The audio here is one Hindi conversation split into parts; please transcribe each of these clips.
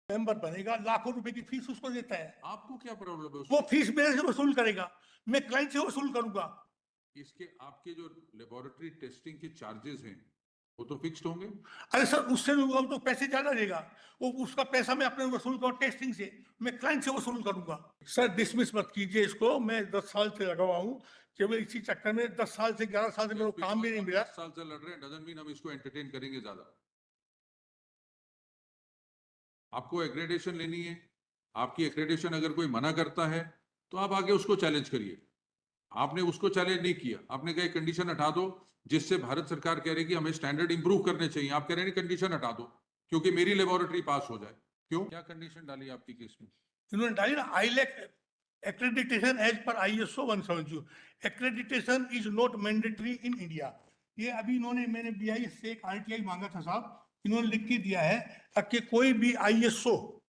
मेंबर बनेगा, लाखों रुपए की फीस उसको देता है। आपको क्या प्रॉब्लम है वो फीस मेरे से वसूल करेगा, मैं क्लाइंट से वसूल करूंगा। इसके आपके जो लेबोरेटरी टेस्टिंग के चार्जेस हैं वो तो फिक्स्ड होंगे। अरे सर, उससे वो तो पैसे ज्यादा देगा, वो उसका पैसा मैं अपने वसूल करूँ टेस्टिंग से, मैं क्लाइंट से वसूल करूंगा। सर डिसमिस मत कीजिए इसको, मैं 10 साल से लगा हुआ हूँ, केवल इसी चक्कर में 10 साल से 11 साल से मेरे को काम भी नहीं मिला। 10 साल से लड़ रहे हैं डजंट मीन हम इसको एंटरटेन करेंगे ज्यादा। आपको एक्रेडिटेशन लेनी है, आपकी एक्रेडिटेशन अगर कोई मना करता है तो आप आगे उसको चैलेंज करिए। आपने उसको चैलेंज नहीं किया, आपने कहा कंडीशन हटा दो जिससे भारत सरकार कह रही है कि हमें स्टैंडर्ड इंप्रूव करने चाहिए, आप कह रहे हैं कंडीशन हटा दो क्योंकि मेरी लेबोरेटरी पास हो जाए। क्यों, क्या कंडीशन डाली आपकी केस में? इन्होंने डाली ना, ILAC accreditation as per ISO 170, accreditation is not mandatory in India। ये अभी इन्होंने, मैंने BIS से एक RTI मांगा था साहब, इन्होंने लिख के दिया है कि कोई भी ISO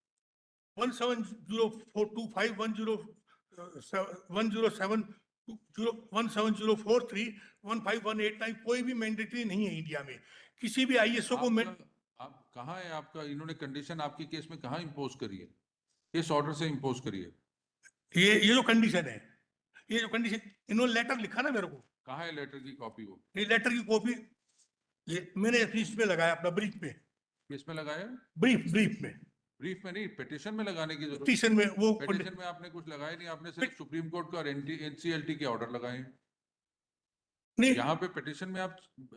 170425107 17043 15189 कोई भी मैंडेटरी नहीं है इंडिया में, किसी भी ISO को। आप कहाँ है आपका, इन्होंने कंडीशन आपके केस में कहाँ इंपोज करी है, किस ऑर्डर से इंपोज करी है? ये जो कंडीशन है, ये जो कंडीशन इन्होंने लेटर लिखा ना मेरे को। कहाँ है लेटर की कॉपी? वो ये लेटर की कॉपी ये मैंने इसमें लगाया, अपना ब्रीफ में। किस में लगाया? ब्रीफ में। ब्रीफ में नहीं, पिटिशन में लगाने की जरूरत। पिटिशन में वो पिटिशन में आपने कुछ लगाया नहीं, आपने सिर्फ सुप्रीम कोर्ट का और NCLT के ऑर्डर लगाए नहीं। यहाँ पे पिटिशन में आप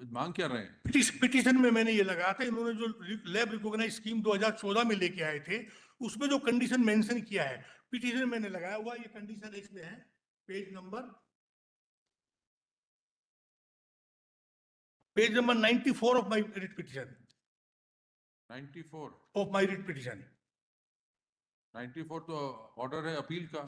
मांग क्या रहे हैं? पिटिशन में मैंने ये लगाया था, इन्होंने जो लैब रिकॉग्नाइज स्कीम 2014 में लेके आए थे उसमें जो कंडीशन मेंशन किया है, पिटिशन मैंने लगाया हुआ, ये कंडीशन इसमें है, page number 94 of my writ petition. 94 of my writ petition. 94 तो ऑर्डर है अपील का।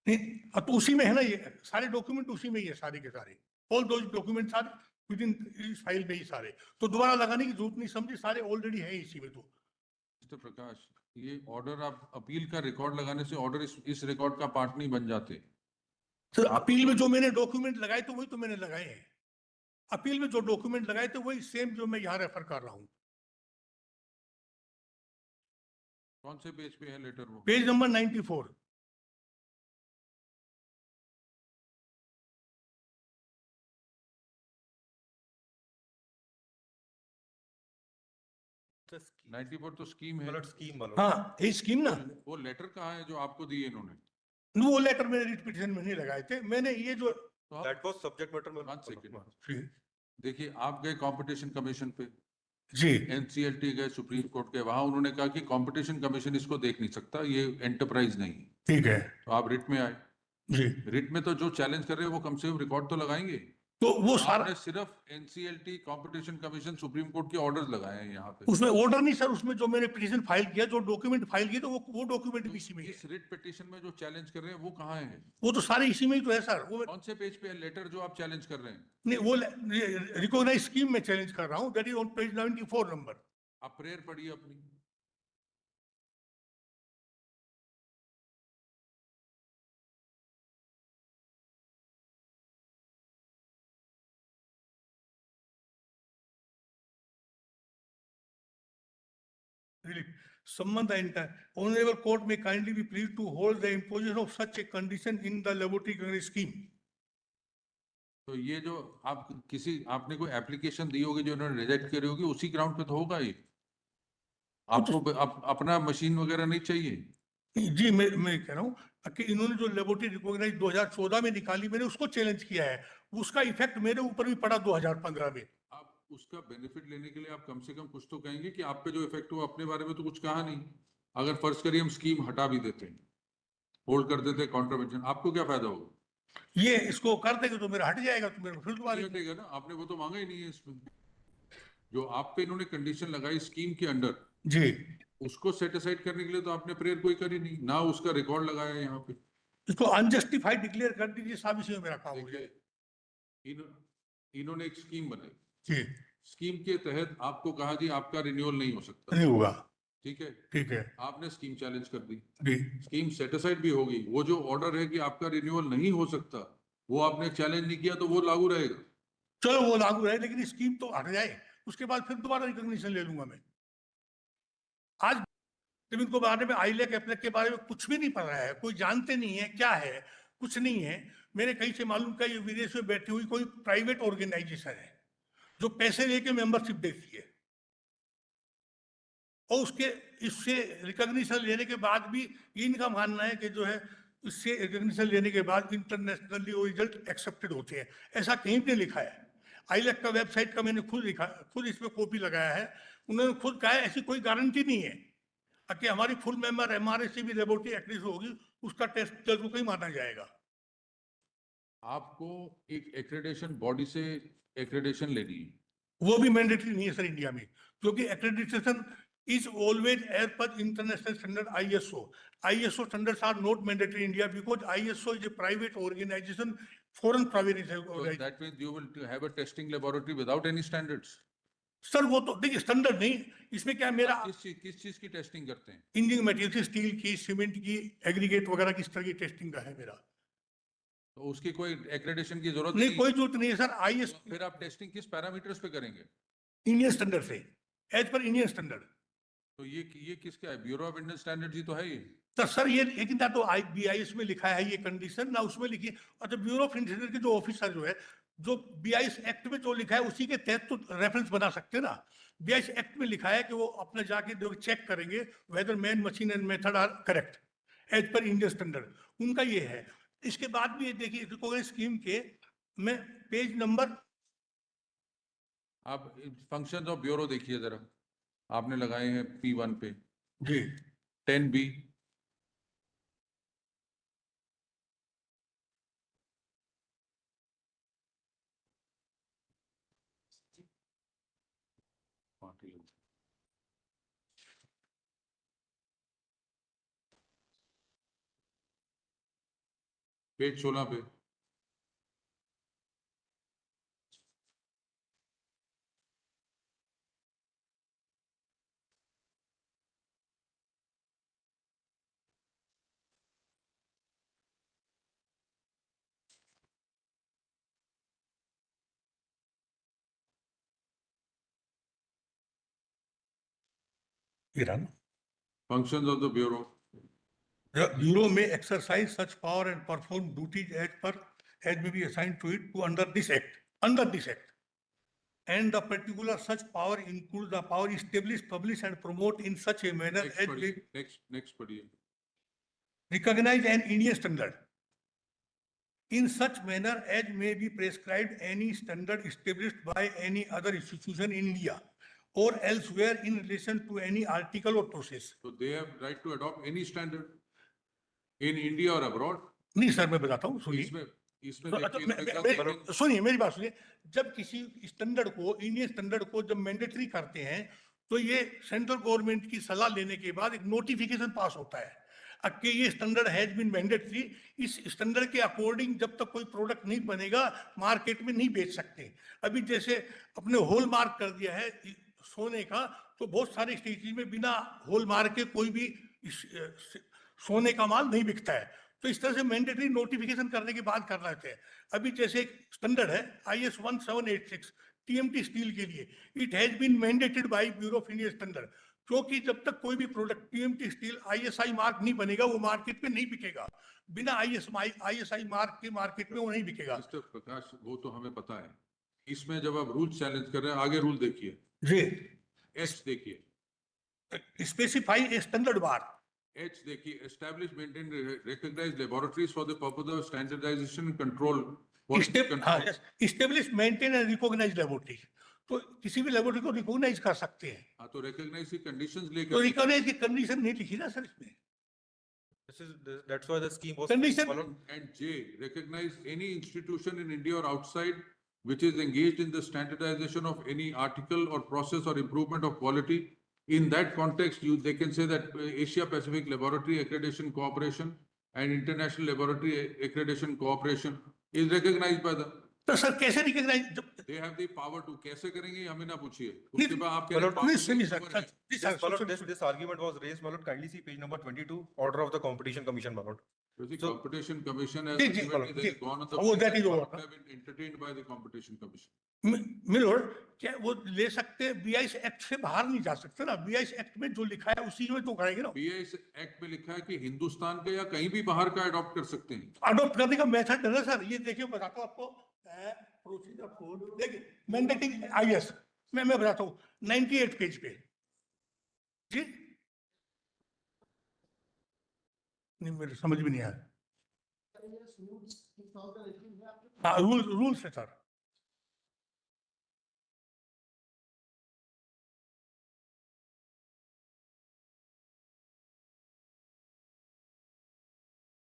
नहीं, तो उसी में है ना, ये सारे डॉक्यूमेंट उसी में ही है, सारे के सारे, ऑल दो डॉक्यूमेंट सारे विद इन इस फाइल में ही सारे, तो दोबारा लगाने की जरूरत नहीं समझी, सारे ऑलरेडी है इसी में। तो मिस्टर प्रकाश, ये ऑर्डर आप अपील का रिकॉर्ड लगाने से ऑर्डर इस रिकॉर्ड का पार्ट नहीं बन जाते। सर अपील में जो मैंने डॉक्यूमेंट लगाए थे वही तो मैंने लगाए हैं, अपील में जो डॉक्यूमेंट लगाए थे वही सेम जो मैं यहाँ रेफर कर रहा हूँ। कौन से पेज पे है लेटर? वो पेज नंबर 94। तो 94 तो स्कीम है। स्कीम हाँ, ये स्कीम ना। वो लेटर कहाँ है जो आपको दिए इन्होंने? वो लेटर मेरे रिट पिटीशन में नहीं लगाए थे मैंने, ये जो दैट वाज सब्जेक्ट मैटर में। 1 सेकंड, देखिए आप गए कंपटीशन कमीशन पे जी, NCLT गए सुप्रीम कोर्ट के, वहां उन्होंने कहा कि कंपटीशन कमीशन इसको देख नहीं सकता, ये एंटरप्राइज नहीं। ठीक है। तो आप रिट में आए। जी, रिट में तो जो चैलेंज कर रहे हैं वो कम से कम रिकॉर्ड तो लगाएंगे। तो वो सारा आपने सिर्फ NCLT competition commission supreme court के ऑर्डर्स लगाए हैं यहाँ पे। उसमें ऑर्डर नहीं सर, उसमें जो मैंने पिटीशन फाइल किया, जो डॉक्यूमेंट फाइल किया, तो वो डॉक्यूमेंट भी इसी में है। इस रिट पिटीशन में जो चैलेंज कर रहे हैं वो कहाँ है? वो तो सारे इसी में ही तो है सर। वो कौन से पेज पे है लेटर जो आप चैलेंज कर रहे हैं? नहीं, वो रिकॉग्नाइज स्कीम में चैलेंज कर रहा हूँ, that is on page 94 number. आप प्रेयर पढ़िए अपनी। संबंध ऑनरेबल कोर्ट में kindly be please to hold the imposition of such a condition in the laboratory scheme. तो ये जो आप आपने कोई एप्लीकेशन दी होगी जो इन्होंने रिजेक्ट करी होगी, उसी ग्राउंड पे तो होगा ये। आपको अपना मशीन वगैरह नहीं चाहिए? जी, मैं कह रहा हूँ कि इन्होंने जो लेबोरेटरी रिकॉग्नाइज 2014 में निकाली, मैंने उसको चैलेंज किया है, उसका इफेक्ट मेरे ऊपर भी पड़ा 2015 में। आप उसका बेनिफिट लेने के लिए आप कम से कम कुछ तो कहेंगे कि आप पे जो इफेक्ट हुआ, अपने बारे में तो कुछ कहा नहीं। अगर फर्ज करिए हम स्कीम हटा भी देते हैं, होल्ड कर देते हैं कॉन्ट्रीब्यूशन, आपको क्या फायदा होगा? ये इसको कर देगा तो मेरा हट जाएगा, तो मेरे को फिर दोबारा हटेगा ना, आपने वो तो मांगा ही नहीं है। इसमें जो आप पे इन्होंने कंडीशन लगाई स्कीम के अंडर, जी, उसको सेट असाइड करने के लिए तो आपने प्रेयर कोई करी नहीं ना, उसका रिकॉर्ड लगाया यहाँ पे। इसको अनजस्टिफाइड डिक्लेयर कर दीजिए साहब, इसी में मेरा काम हो जाए। इन्होंने एक स्कीम बनाई, जी, स्कीम के तहत आपको कहा जी आपका रिन्यूअल नहीं हो सकता, नहीं होगा, ठीक है, ठीक है, आपने स्कीम चैलेंज कर दी, जी, स्कीम सेट असाइड भी होगी, वो जो ऑर्डर है कि आपका रिन्यूअल नहीं हो सकता वो आपने चैलेंज नहीं किया तो वो लागू रहेगा। चलो वो लागू रहे, लेकिन स्कीम तो हट जाए, उसके बाद फिर दोबारा रिकॉग्निशन ले लूंगा मैं। आज जब इनको बारे में आईलेक एप्लेक के बारे में कुछ भी नहीं पता है, कोई जानते नहीं है क्या है, कुछ नहीं है। मैंने कहीं से मालूम किया ये विदेश में बैठी हुई कोई प्राइवेट ऑर्गेनाइजेशन है जो पैसे लेके मेंबरशिप देती है, और उसके इससे रिकॉग्निशन लेने के बाद भी इनका मानना है कि जो है इससे रिकॉग्निशन लेने के बाद इंटरनेशनली वो रिजल्ट एक्सेप्टेड होते हैं। ऐसा कहीं पे लिखा है। आईलेक का वेबसाइट का मैंने खुद लिखा, खुद इसमें कॉपी लगाया है। उन्होंने खुद कहा है ऐसी कोई गारंटी नहीं है कि हमारी फुल मेंबर एमआरए से भी लेबोरेटरी एक्टिव होगी, उसका टेस्ट जरूर ही माना जाएगा। आपको एक एक्रेडिटेशन बॉडी से एक्रेडिटेशन लेनी है, वो भी मैंडेटरी नहीं है सर इंडिया में, क्योंकि accreditation is always as per international standard ISO. ISO standards are not mandatory in India because ISO is a private organization, foreign private so organization. that means you will have a testing laboratory without any standards. Sir वो तो देखिए स्टैंडर्ड नहीं, इसमें क्या है मेरा किस चीज की टेस्टिंग करते हैं? इंजीनियरिंग मटेरियल की, स्टील की, सीमेंट की, एग्रीगेट वगैरह किस तरह की टेस्टिंग का है मेरा। तो उसकी कोई एक्रेडिटेशन की जरूरत नहीं, कोई जरूरत नहीं है सर। IS तो फिर आप टेस्टिंग किस पैरामीटर्स पे करेंगे? इंडियन स्टैंडर्ड से, एज पर इंडियन स्टैंडर्ड। तो ये किसका है? ब्यूरो ऑफ इंडियन स्टैंडर्ड्स ही तो है ये। तो सर ये लेकिन ना तो BIS में लिखा है ये कंडीशन, ना उसमें लिखी। अच्छा, ब्यूरो ऑफ इंडियन स्टैंडर्ड के जो ऑफिसर जो है, जो BIS एक्ट में जो लिखा है उसी के तहत तो रेफरेंस बना सकते हैं ना। BIS एक्ट में लिखा है कि वो अपने जाके चेक करेंगे whether man, machine and method are correct as per Indian standard, उनका ये है। इसके बाद भी ये देखिए रिकॉग्निशन स्कीम के में पेज नंबर, आप फंक्शंस ऑफ ब्यूरो देखिए जरा, आपने लगाए हैं P1 पे जी 10B। पेज 16 पे functions of the bureau. The Bureau may exercise such power and perform duties as may be assigned to it to under this act. And the particular such power includes the power establish, publish and promote in such a manner next as may पढ़िए, नेक्स्ट पढ़िए। recognize an Indian standard. In such manner as may be prescribed any standard established by any other institution in India or elsewhere in relation to any article or process. So they have right to adopt any standard in India or abroad. नहीं सर, मैं बताता हूँ, सुनिए। इसमें इसमें तो देखिए, सुनिए मेरी बात सुनिए। जब किसी स्टैंडर्ड को, इंडियन स्टैंडर्ड को जब मैंडेटरी करते हैं तो ये सेंट्रल गवर्नमेंट की सलाह लेने के बाद एक नोटिफिकेशन पास होता है कि ये स्टैंडर्ड हैज बीन मैंडेटरी। इस स्टैंडर्ड के अकॉर्डिंग जब तक कोई प्रोडक्ट नहीं बनेगा मार्केट में नहीं बेच सकते। अभी जैसे अपने हॉल मार्क कर दिया है सोने का, तो बहुत सारी स्टेज में बिना हॉल मार्क के कोई भी सोने का माल नहीं बिकता है। तो इस तरह से मैंडेटरी नोटिफिकेशन करने के बाद कर रहे थे। अभी जैसे एक स्टैंडर्ड है IS 1786 TMT स्टील के लिए, it has been mandated by bureau of Indian standard, क्योंकि जब तक कोई भी product TMT steel ISI mark नहीं बनेगा वो मार्केट में नहीं बिकेगा। बिना ISI मार्क के मार्केट में वो नहीं बिकेगा। मिस्टर प्रकाश, वो तो हमें पता है। इसमें जब आप रूल चैलेंज कर रहे हैं, आगे रूल देखिए जी, H देखिए, specify a standard bar. H देखिए, establish, maintain, recognize laboratories for the purpose of standardization and control. Establish, maintain and recognize laboratory, तो किसी भी लेबोरेटरी को रिकॉग्नाइज कर सकते हैं। हाँ, तो recognize की conditions तो लेकर, रिकॉग्नाइज की कंडीशन नहीं लिखी ना सर इसमें। That's why the scheme was Condition- followed. and J, recognize any institution in India or outside which is engaged in the standardization of any article or process or improvement of quality. In that context, they can say that Asia Pacific Laboratory Accreditation Cooperation and International Laboratory Accreditation Cooperation is recognized by the, तो सर कैसे recognise? they have the power to, कैसे करेंगे हमें ना पूछिए। नहीं, उसके बाद आप कह मतलब रहे हैं नहीं power सुनिए नहीं, सर, power नहीं। This argument was raised, my lord. Kindly see page number 22, order of the Competition Commission, my lord. The So- Competition Commission has जी, जी, ultimately जी, they have gone on the वो that is process, over. but have been entertained by the Competition Commission. मिलोर क्या वो ले सकते हैं? BIS एक्ट से बाहर नहीं जा सकते ना। BIS एक्ट में जो लिखा है उसी में तो करेंगे ना। BIS एक्ट में लिखा है कि हिंदुस्तान के या कहीं भी बाहर का अडॉप्ट कर सकते हैं। अडॉप्ट करने का मेथड है ना सर, ये देखिए बताता हूँ आपको। प्रोसीजर कोड देखिए, मैंडेटिंग IS मैं बताता हूँ 98 पेज पे जी। नहीं, मेरे समझ में नहीं आया। हाँ, रूल्स है सर।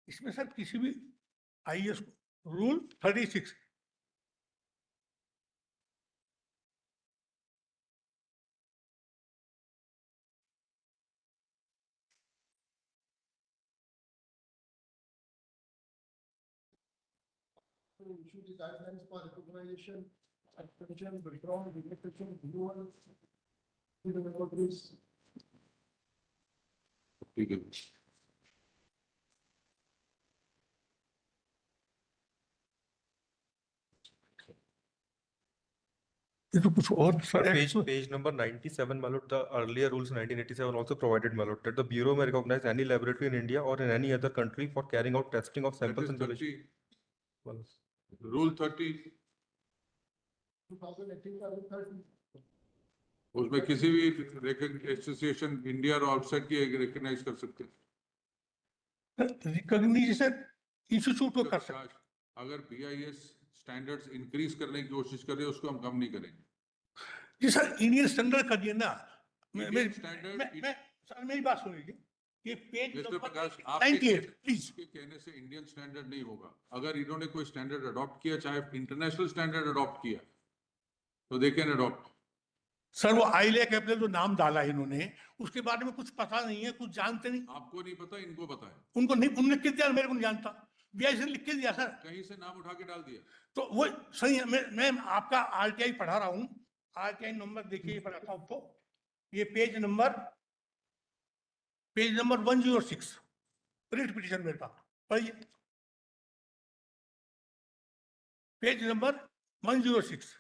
इसमें सर किसी भी IS rule 36 issue the guidelines for recognition, suspension, withdrawal, registration, renewal, to the laboratories. ठीक है। ये तो कुछ और sir Page number 97, my lord, the earlier rules in 1987 also provided, my lord, that the bureau may recognize any laboratory in India or in any other country for carrying out testing of That samples is and 30, solution. My lord. Rule 30, 2018 का rule 30. उसमें किसी भी एसोसिएशन इंडिया और आउटसाइड की रिकॉग्नाइज कर सकते हैं। रिकॉग्निशन इंस्टीट्यूट को कर सकते। अगर BIS स्टैंडर्ड्स इंक्रीज करने की कोशिश करे उसको हम कम नहीं करेंगे। जी सर, इंडियन स्टैंडर्ड कर दिए ना। Indian standard- मैं सर मेरी बात सुनिए। ये पेज मिस्टर प्रकाश, 98 प्लीज। आपके कहने से इंडियन स्टैंडर्ड नहीं होगा। अगर इन्होंने कोई स्टैंडर्ड अडॉप्ट किया, चाहे इंटरनेशनल स्टैंडर्ड अडॉप्ट किया, तो दे कैन अडॉप्ट। सर वो ILAC ऐप ने जो नाम डाला है इन्होंने, उसके बारे में कुछ पता नहीं है, कुछ जानते नहीं। आपको नहीं पता, इनको पता है। उनको नहीं, उन्होंने लिख के दिया, मेरे को नहीं जानता। BIS ने लिख के दिया सर। कहीं से नाम उठा के डाल दिया। तो वो सही है। मैं आपका RTI पढ़ा रहा हूँ। RTI नंबर देखिए, पढ़ाता हूँ आपको। ये पेज नंबर 106 रिट पिटीशन मेरे पास, पढ़िए। Page number 106।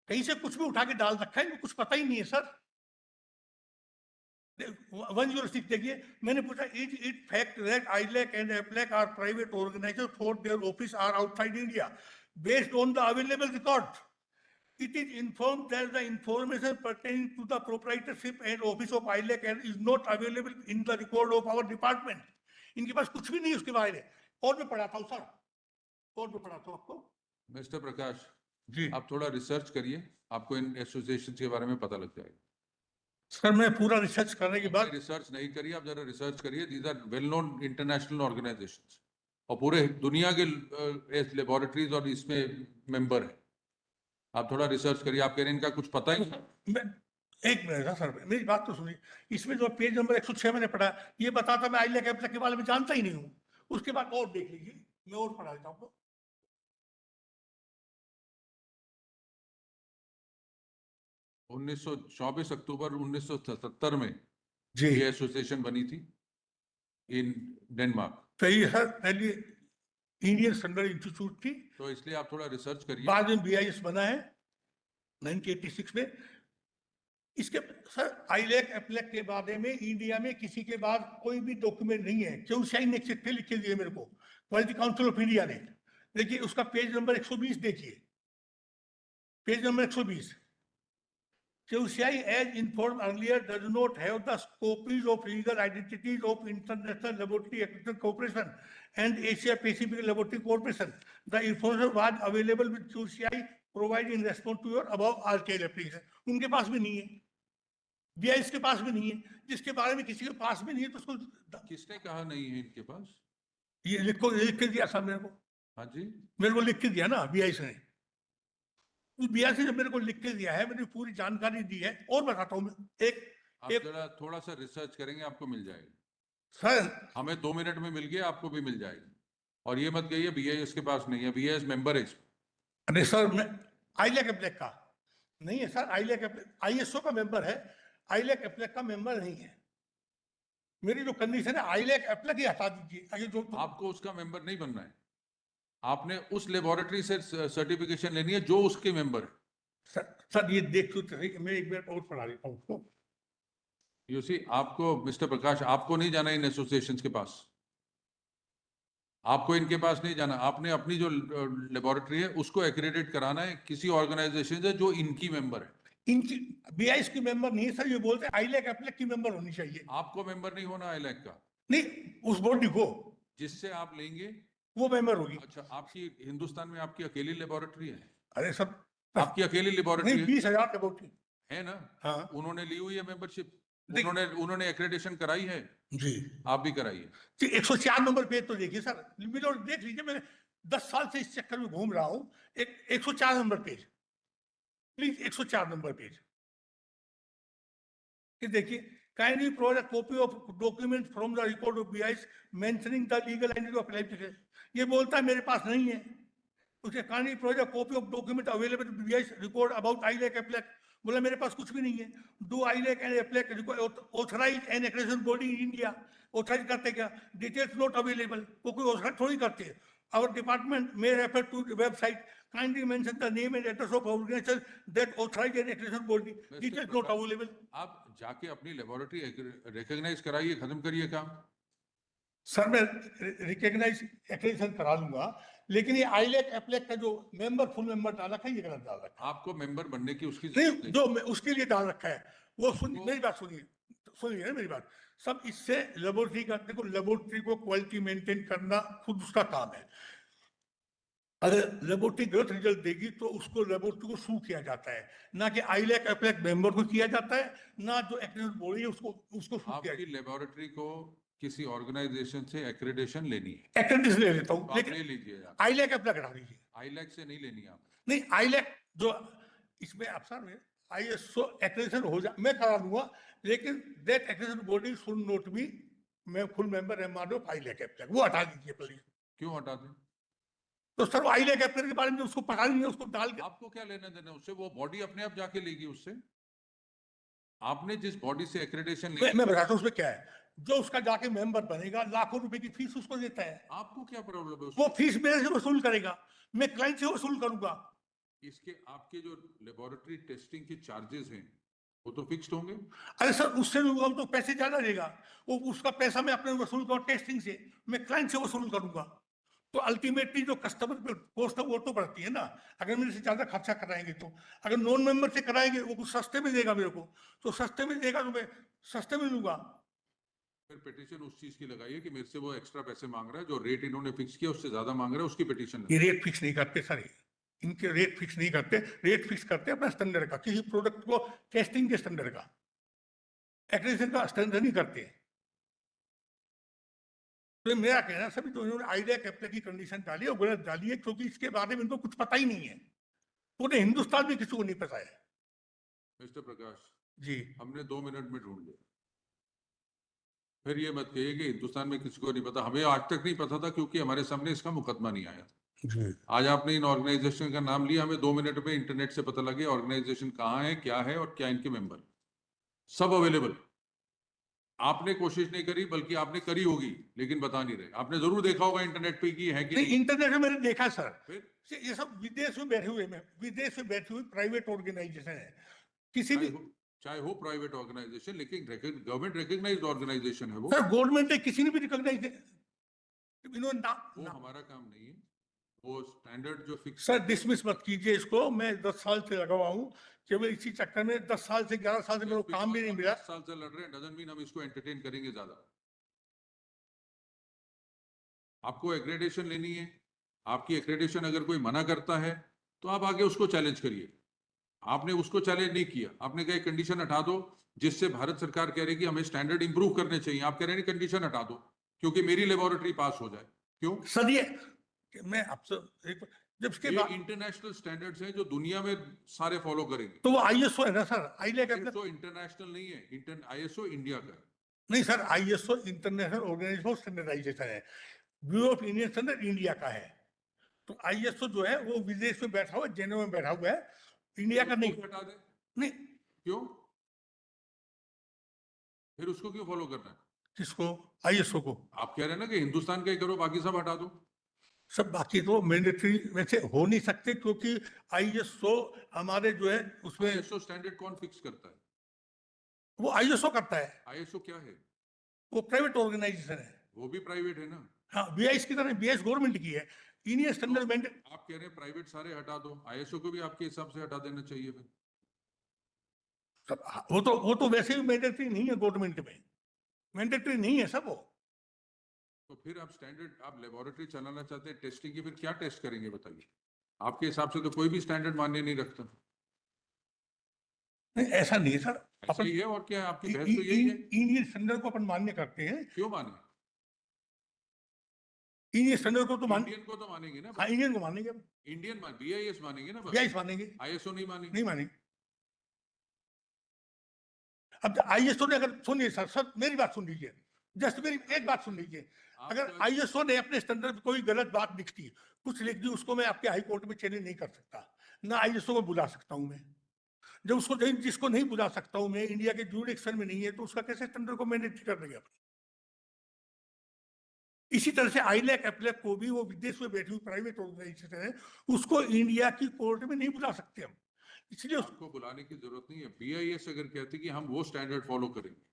कहीं से कुछ भी उठा के डाल रखा है, इनको कुछ पता ही नहीं है सर। 106 देखिए, मैंने पूछा is it fact that ILAC and APLAC are private organisation for their office are outside India based on the available record. It is informed that the information pertaining to the proprietorship and office of ILAC is not available in the record of our department. इनके पास कुछ भी नहीं उसके बारे में। और मैं पढ़ाता हूँ सर, और मैं पढ़ाता हूँ आपको। मिस्टर प्रकाश जी आप थोड़ा रिसर्च करिए, आपको इन एसोसिएशन के बारे में पता लग जाएगा। सर, मैं पूरा रिसर्च करने के बाद। रिसर्च नहीं करिए, आप जरा रिसर्च करिए। These are well known international organisations और पूरे दुनिया के लेबोरेटरीज और इसमें मेंबर है। आप थोड़ा रिसर्च करिए। आप कह रहे हैं इनका कुछ पता ही नहीं। मैं एक मिनट ना सर, मेरी बात तो सुनिए। इसमें जो पेज नंबर 106 मैंने पढ़ा, ये बताता मैं ILAC के बारे में जानता ही नहीं हूँ। उसके बाद और देख लीजिए, मैं और पढ़ा देता हूँ आपको। 24 अक्टूबर 1977 में जी ये एसोसिएशन बनी थी इन डेनमार्क। सही है। पहले इंडियन स्टैंडर्ड इंस्टीट्यूट थी, तो इसलिए आप थोड़ा रिसर्च करिए। बाद में BIS बना है 1986 में। इसके सर ILAC APLAC के बारे में इंडिया में किसी के बाद कोई भी डॉक्यूमेंट नहीं है। चौशाई ने चिट्ठी लिख के दिए मेरे को, क्वालिटी काउंसिल ऑफ इंडिया ने। देखिए उसका पेज नंबर 120 देखिए, page number 120। QCI, as informed earlier, does not have the copies of legal identities of International Laboratory Accreditation Corporation and Asia Pacific Laboratory Corporation. The information was available with QCI provided in response to your above RTI application. उनके पास भी नहीं है, BIS के पास भी नहीं है। जिसके बारे में किसी के पास भी नहीं है तो उसको किसने कहा नहीं है इनके पास? ये लिख के दिया सर मेरे को। हाँ जी, मेरे को लिख के दिया ना BIS ने। BIS ने मेरे को लिख के दिया है, मैंने पूरी जानकारी दी है। और बताता हूँ मैं आप जरा थोड़ा सा रिसर्च करेंगे, आपको मिल जाएगा। सर। हमें 2 मिनट में मिल गया, आपको भी मिल जाएगा। और ये मत कहिए BIS के पास नहीं है, BIS मेंबर है इसमें। अरे सर, मैं ILAC APLAC का नहीं है सर। ILAC ISO का मेंबर है, ILAC APLAC का मेंबर नहीं है। मेरी जो कंडीशन है आईलैक एप्लाई की हटा दीजिए आगे जो आपको उसका मेंबर नहीं बनना है, आपने उस लेबोरेटरी से सर्टिफिकेशन लेनी है जो उसके मेंबर है। सर ये देख तो सही, मैं एक बार और पढ़ा देता हूँ। यू सी, आपको मिस्टर प्रकाश, आपको नहीं जाना इन एसोसिएशन के पास, आपको इनके पास नहीं जाना। आपने अपनी जो लेबोरेटरी है उसको एक्रेडिट कराना है किसी ऑर्गेनाइजेशन से जो इनकी मेंबर है। इनकी बीआईएस की मेंबर नहीं है सर, ये बोलते हैं आईलैक एप्लाई की मेंबर होनी चाहिए। आपको मेंबर नहीं होना आईलैक का, नहीं, उस बॉडी को जिससे आप लेंगे। वो मेंबर होगी। अच्छा, आपकी हिंदुस्तान में आपकी अकेली लेबोरेटरी है? अरे सर आपकी अकेली लेबोरेटरी नहीं, है? 20,000 के बॉडी है ना? हाँ उन्होंने ली हुई है मेंबरशिप, देख- उन्होंने एक्रेडिटेशन कराई है, जी। आप भी कराइए। 104 नंबर पेज तो देखिए सर, मिलो देख लीजिए, मैंने 10 साल से इस चक्कर में घूम रहा हूँ। 104 number page, please 104 number page ये देखिए। Kindly provide a copy of document from the record of BIS mentioning the legal entity of application. ये बोलता है मेरे पास नहीं है, उसे kindly provide a copy of document available BIS record about ILAC apply. बोला मेरे पास कुछ भी नहीं है। Do ILAC and apply authorize and accreditation body in India, authorize करते क्या? डिटेल्स नॉट अवेलेबल, वो कोई ऑथराइज थोड़ी करते हैं। Our department may refer to the website, kindly mention the name and address of organization that authorized and accreditation body, details not available. आप जाके अपनी लेबोरेटरी रिकॉग्नाइज कराइए, खत्म करिए काम। सर मैं रिकॉग्नाइज एक्रेडिटेशन करा लूंगा, लेकिन ये आईलैक एप्लेक का जो मेंबर फुल मेंबर डाल रखा है ये गलत डाल रखा आपको मेंबर बनने की उसकी है। जरूरत नहीं, जो उसके लिए डाल रखा है वो सुनिए, मेरी बात सुनिए, सुनिए ना मेरी बात। सब इससे लेबोरेटरी का, देखो लेबोरेटरी को क्वालिटी मेंटेन करना खुद उसका काम है। अगर लेबोरेटरी गलत रिजल्ट देगी तो उसको लेबोरेटरी को सू किया जाता है, ना कि आईलैक एप्लेक मेंबर को किया जाता है, ना जो एक्रेडिटेशन बॉडी है उसको उसको सू किया आपकी लेबोरेटरी को किसी ऑर्गेनाइजेशन से एक्रेडिटेशन लेनी है, जाता है। एक्रेडिटेशन ले लेता तो हूँ, आप ले लेकिन लीजिए। आईलैक एप्लेक हटा दीजिए। आईलैक से नहीं लेनी आप। नहीं, आईलैक जो इसमें अफसर में आईएसओ एक्रेडिटेशन हो जा, मैं करा दूंगा, लेकिन that accreditation body should not be मैं full member M of आईलैक Affleck, वो हटा दीजिए प्लीज। क्यों हटा दें? तो सर आईलैक एप्लेक के बारे में उसको पता नहीं है, उसको डाल के आपको क्या लेना देना उससे? वो बॉडी अपने आप जाके लेगी उससे। आपने जिस बॉडी से एक्रेडिटेशन ली, मैं बताता हूँ उसमें क्या है। जो उसका जाके मेंबर बनेगा लाखों रुपए की फीस उसको देता है, आपको क्या प्रॉब्लम है वो उसको? फीस मेरे से वसूल करेगा, मैं क्लाइंट से वसूल करूंगा। इसके आपके जो लेबोरेटरी टेस्टिंग के चार्जेस हैं वो तो फिक्स्ड होंगे। अरे सर उससे भी वो तो पैसे ज्यादा देगा, वो उसका पैसा मैं अपने वसूल करूँ टेस्टिंग से, मैं क्लाइंट से वसूल करूंगा। तो अल्टीमेटली जो कस्टमर पे कॉस्ट है वो तो बढ़ती है ना, अगर मेरे से ज्यादा खर्चा कराएंगे तो। अगर नॉन मेंबर से कराएंगे वो कुछ सस्ते में देगा मेरे को, तो सस्ते में देगा तो मैं सस्ते में लूंगा। फिर पिटीशन उस चीज की लगाइए कि मेरे से वो एक्स्ट्रा पैसे मांग रहा है, जो रेट इन्होंने फिक्स किया उससे ज्यादा मांग रहा है, उसकी पिटीशन ये रेट फिक्स नहीं करते सर, इनके रेट फिक्स नहीं करते, रेट फिक्स करते अपना स्टैंडर्ड का, किसी प्रोडक्ट को टेस्टिंग के स्टैंडर्ड का, एक्रेडिटेशन का स्टैंडर्ड नहीं करते। तो मेरा कहना सभी तो इन्होंने आईलैक एप्लाई की कंडीशन डाली है, गलत डाली है, क्योंकि इसके बारे में इनको कुछ पता ही नहीं है, पूरे हिंदुस्तान में किसी को नहीं पता है। मिस्टर प्रकाश जी हमने 2 मिनट में ढूंढ लिया, फिर ये मत कहिए कि हिंदुस्तान में किसी को नहीं पता। हमें आज तक नहीं पता था क्योंकि हमारे सामने इसका मुकदमा नहीं आया। जी आज आपने इन ऑर्गेनाइजेशन का नाम लिया, हमें 2 मिनट में इंटरनेट से पता लगे ऑर्गेनाइजेशन कहाँ है, क्या है और क्या इनके मेंबर, सब अवेलेबल। आपने कोशिश नहीं करी, बल्कि आपने करी होगी लेकिन बता नहीं रहे। आपने जरूर देखा होगा इंटरनेट पे कि है कि नहीं, नहीं। इंटरनेट में मैंने देखा सर, फिर ये सब विदेश में बैठे हुए में, विदेश में बैठे हुए प्राइवेट ऑर्गेनाइजेशन है, किसी भी चाहे हो प्राइवेट ऑर्गेनाइजेशन, लेकिन गवर्नमेंट रिकॉग्नाइज्ड ऑर्गेनाइजेशन है वो। सर, गवर्नमेंट ने किसी ने भी रिकॉग्नाइज इन्होंने वो हमारा काम नहीं है, वो स्टैंडर्ड जो फिक्स। सर डिसमिस मत कीजिए इसको, मैं 10 साल से लगा हुआ हूँ, केवल इसी चक्कर में 10 साल से 11 साल से मेरे को काम भी नहीं मिला। 10 साल से लड़ रहे हैं डजंट मीन हम इसको एंटरटेन करेंगे ज्यादा। आपको एक्रेडिटेशन लेनी है, आपकी एक्रेडिटेशन अगर कोई मना करता है तो आप आगे उसको चैलेंज करिए। आपने उसको चैलेंज नहीं किया, आपने कहा कंडीशन हटा दो जिससे भारत सरकार कह रही कि हमें स्टैंडर्ड इंप्रूव करने चाहिए। आप कह रहे हैं कंडीशन हटा दो क्योंकि मेरी लेबोरेटरी पास हो जाए। क्यों? सर ये मैं आपसे जब इसके ये बाद इंटरनेशनल स्टैंडर्ड्स हैं जो दुनिया में सारे फॉलो करेंगे। तो वो आईएसओ है ना सर, आईलैक आईएसओ इंटरनेशनल नहीं है, आईएसओ इंडिया का है। नहीं sir, ISO international organization of standardization है, bureau of Indian standard India का है। तो आईएसओ जो है वो विदेश में बैठा हुआ है, जेनेवा में बैठा हुआ है, इंडिया का नहीं। हटा दे। नहीं क्यों? फिर उसको क्यों फॉलो करना है? किसको? ISO को। आप कह रहे हैं ना कि हिंदुस्तान का ही करो, बाकी सब हटा दो। सब बाकी तो मैंडेटरी वैसे हो नहीं सकते, क्योंकि ISO हमारे जो है उसमें आईएसओ स्टैंडर्ड कौन फिक्स करता है? वो ISO करता है, आईएसओ क्या है? वो प्राइवेट ऑर्गेनाइजेशन है। वो भी प्राइवेट है ना। हाँ, BIS की तरह, BIS गवर्नमेंट की है। इंडियन स्टैंडर्ड तो मैंडेट, आप कह रहे हैं प्राइवेट सारे हटा दो, आईएसओ को भी आपके हिसाब से हटा देना चाहिए फिर। वो तो वैसे भी मैंडेटरी नहीं है, गवर्नमेंट में मैंडेटरी नहीं है सब वो। तो फिर आप स्टैंडर्ड, आप लेबोरेटरी चलाना चाहते हैं टेस्टिंग की, फिर क्या टेस्ट करेंगे बताइए? आपके हिसाब से तो कोई भी स्टैंडर्ड मान्य नहीं रखता। नहीं, ऐसा नहीं है सर। ऐसा ही है, और क्या है, आपकी बहस तो यही है। इंडियन स्टैंडर्ड को अपन मान्य करते हैं। क्यों माने? इंडियन स्टैंडर्ड को तो मान, इंडियन को तो मानेंगे ना। हाँ, इंडियन को मानेंगे हम। इंडियन मान, BIS मानेंगे ना बस। BIS मानेंगे, आईएसओ नहीं मानेंगे। नहीं मानेंगे। अब ISO ने, अगर सुनिए सर, सर मेरी बात सुन लीजिए, जस्ट मेरी एक बात सुन लीजिए। अगर आपका- ISO ने अपने स्टैंडर्ड में कोई गलत बात लिखती, कुछ लिख दी, उसको मैं आपके हाई कोर्ट में चैलेंज नहीं कर सकता, ना ISO को बुला सकता हूं मैं। जब उसको, जिसको नहीं बुला सकता हूं मैं, इंडिया के जुरिडिक्शन में नहीं है, तो उसका कैसे स्टैंडर्ड को मैंडेटरी कर देंगे अपन? इसी तरह से ILAC एप्लेक को भी, वो विदेश में बैठी हुई प्राइवेट ऑर्गेनाइजेशन है, उसको इंडिया की कोर्ट में नहीं बुला सकते हम, इसलिए आपको बुलाने की जरूरत नहीं है। BIS अगर कहती कि हम वो स्टैंडर्ड फॉलो करेंगे,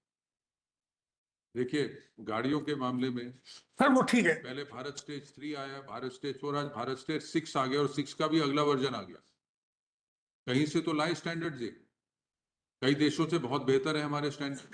देखिए गाड़ियों के मामले में सर वो ठीक है। पहले भारत स्टेज 3 आया, भारत स्टेज 4, आज भारत स्टेज 6 आ गया, और 6 का भी अगला वर्जन आ गया। कहीं से तो लाए स्टैंडर्ड, कई देशों से बहुत बेहतर है हमारे स्टैंडर्ड।